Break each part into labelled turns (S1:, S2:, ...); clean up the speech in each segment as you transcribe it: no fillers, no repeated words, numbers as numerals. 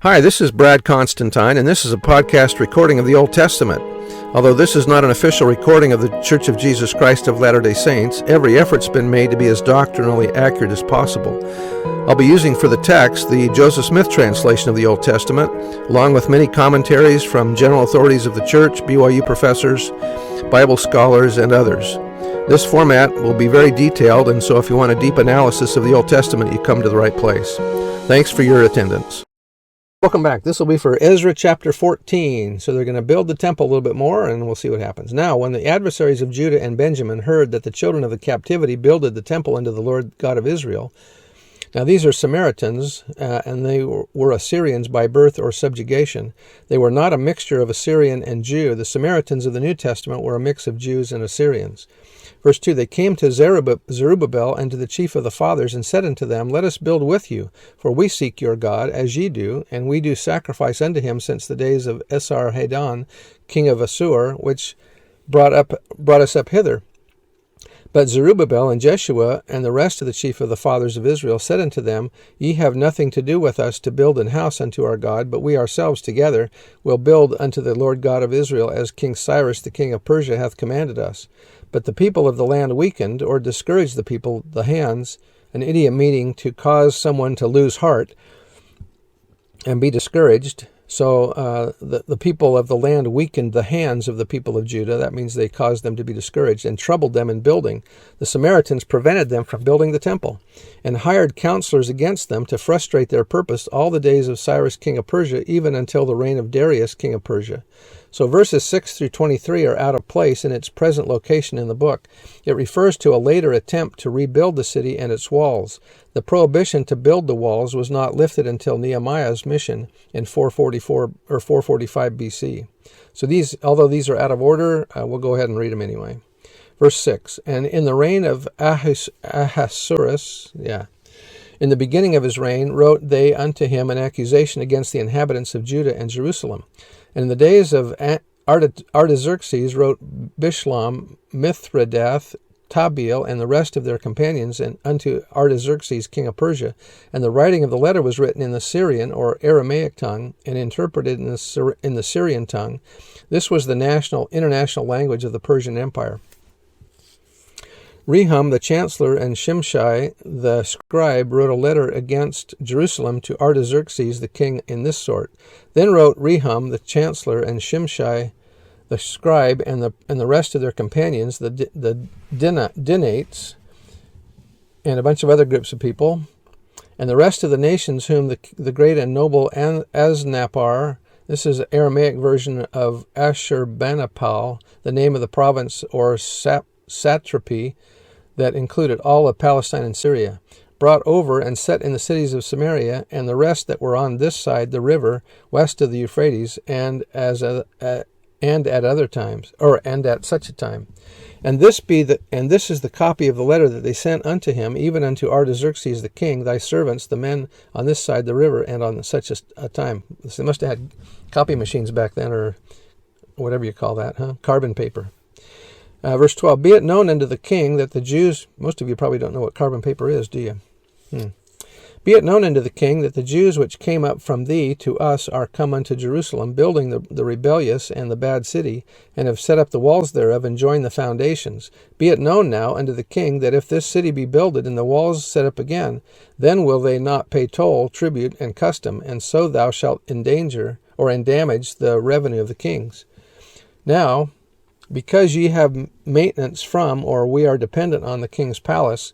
S1: Hi, this is Brad Constantine, and this is a podcast recording of the Old Testament. Although this is not an official recording of the Church of Jesus Christ of Latter-day Saints, every effort's been made to be as doctrinally accurate as possible. I'll be using for the text the Joseph Smith translation of the Old Testament, along with many commentaries from general authorities of the Church, BYU professors, Bible scholars, and others. This format will be very detailed, and so if you want a deep analysis of the Old Testament, you come to the right place. Thanks for your attendance. Welcome back. This will be for Ezra chapter 14. So they're going to build the temple a little bit more, and we'll see what happens. Now, when the adversaries of Judah and Benjamin heard that the children of the captivity builded the temple unto the Lord God of Israel, now these are Samaritans, and they were Assyrians by birth or subjugation. They were not a mixture of Assyrian and Jew. The Samaritans of the New Testament were a mix of Jews and Assyrians. Verse 2, they came to Zerubbabel and to the chief of the fathers, and said unto them, Let us build with you, for we seek your God, as ye do, and we do sacrifice unto him since the days of Esarhaddon, king of Assur, which brought us up hither. But Zerubbabel and Jeshua and the rest of the chief of the fathers of Israel said unto them, Ye have nothing to do with us to build an house unto our God, but we ourselves together will build unto the Lord God of Israel, as King Cyrus the king of Persia hath commanded us. But the people of the land weakened, or discouraged the people, the hands, an idiom meaning to cause someone to lose heart and be discouraged. So the people of the land weakened the hands of the people of Judah. That means they caused them to be discouraged and troubled them in building. The Samaritans prevented them from building the temple and hired counselors against them to frustrate their purpose all the days of Cyrus king of Persia, even until the reign of Darius king of Persia. So verses 6 through 23 are out of place in its present location in the book. It refers to a later attempt to rebuild the city and its walls. The prohibition to build the walls was not lifted until Nehemiah's mission in 444 or 445 BC. So although these are out of order, we'll go ahead and read them anyway. Verse 6, and in the reign of Ahasuerus, in the beginning of his reign, wrote they unto him an accusation against the inhabitants of Judah and Jerusalem. And in the days of Artaxerxes wrote Bishlam, Mithredath, Tabeel, and the rest of their companions, and unto Artaxerxes king of Persia. And the writing of the letter was written in the Syrian or Aramaic tongue, and interpreted in the Syrian tongue. This was the international language of the Persian Empire. Rehum the chancellor and Shimshai the scribe wrote a letter against Jerusalem to Artaxerxes the king in this sort. Then wrote Rehum the chancellor and Shimshai the scribe and the rest of their companions, the Dinates, and a bunch of other groups of people, and the rest of the nations whom the great and noble Asnapar, this is an Aramaic version of Ashurbanipal, the name of the province or satrapy that included all of Palestine and Syria, brought over and set in the cities of Samaria, and the rest that were on this side the river, west of the Euphrates, and at such a time. And this is the copy of the letter that they sent unto him, even unto Artaxerxes the king, thy servants, the men on this side the river, and on such a time. They must have had copy machines back then, or whatever you call that, carbon paper. Verse 12, be it known unto the king that the Jews, most of you probably don't know what carbon paper is, do you? Be it known unto the king that the Jews which came up from thee to us are come unto Jerusalem, building the rebellious and the bad city, and have set up the walls thereof, and joined the foundations. Be it known now unto the king that if this city be builded, and the walls set up again, then will they not pay toll, tribute, and custom, and so thou shalt endanger or endamage the revenue of the kings. Now, because ye have maintenance from, or we are dependent on the king's palace,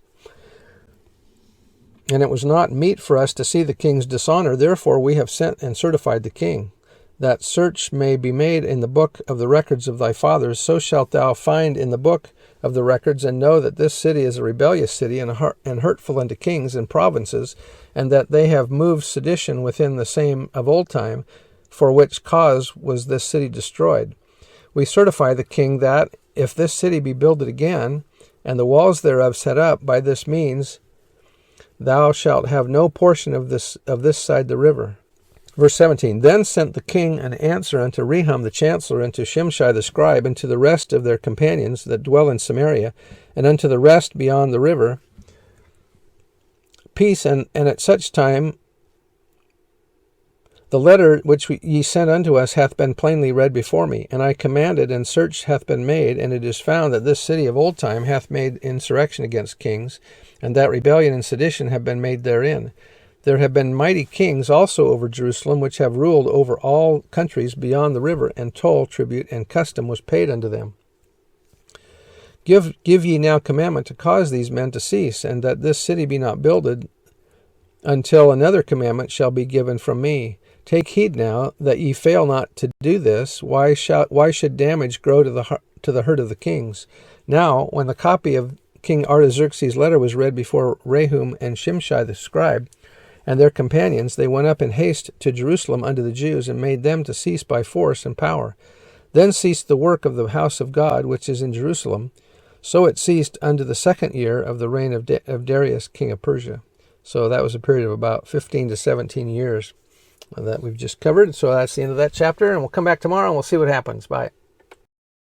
S1: and it was not meet for us to see the king's dishonor, therefore we have sent and certified the king, that search may be made in the book of the records of thy fathers, so shalt thou find in the book of the records, and know that this city is a rebellious city, and hurtful unto kings and provinces, and that they have moved sedition within the same of old time, for which cause was this city destroyed. We certify the king that, if this city be builded again, and the walls thereof set up, by this means thou shalt have no portion of this side the river. Verse 17, then sent the king an answer unto Rehum the chancellor, and to Shimshai the scribe, and to the rest of their companions that dwell in Samaria, and unto the rest beyond the river, peace, and at such time The letter which ye sent unto us hath been plainly read before me, and I commanded, and search hath been made, and it is found that this city of old time hath made insurrection against kings, and that rebellion and sedition have been made therein. There have been mighty kings also over Jerusalem, which have ruled over all countries beyond the river, and toll, tribute, and custom was paid unto them. Give ye now commandment to cause these men to cease, and that this city be not builded, until another commandment shall be given from me. Take heed now that ye fail not to do this. Why should damage grow to the hurt of the kings? Now, when the copy of King Artaxerxes' letter was read before Rehum and Shimshai the scribe and their companions, they went up in haste to Jerusalem unto the Jews, and made them to cease by force and power. Then ceased the work of the house of God, which is in Jerusalem. So it ceased unto the 2nd year of the reign of Darius, king of Persia. So that was a period of about 15 to 17 years that we've just covered. So that's the end of that chapter, and we'll come back tomorrow and we'll see what happens. Bye.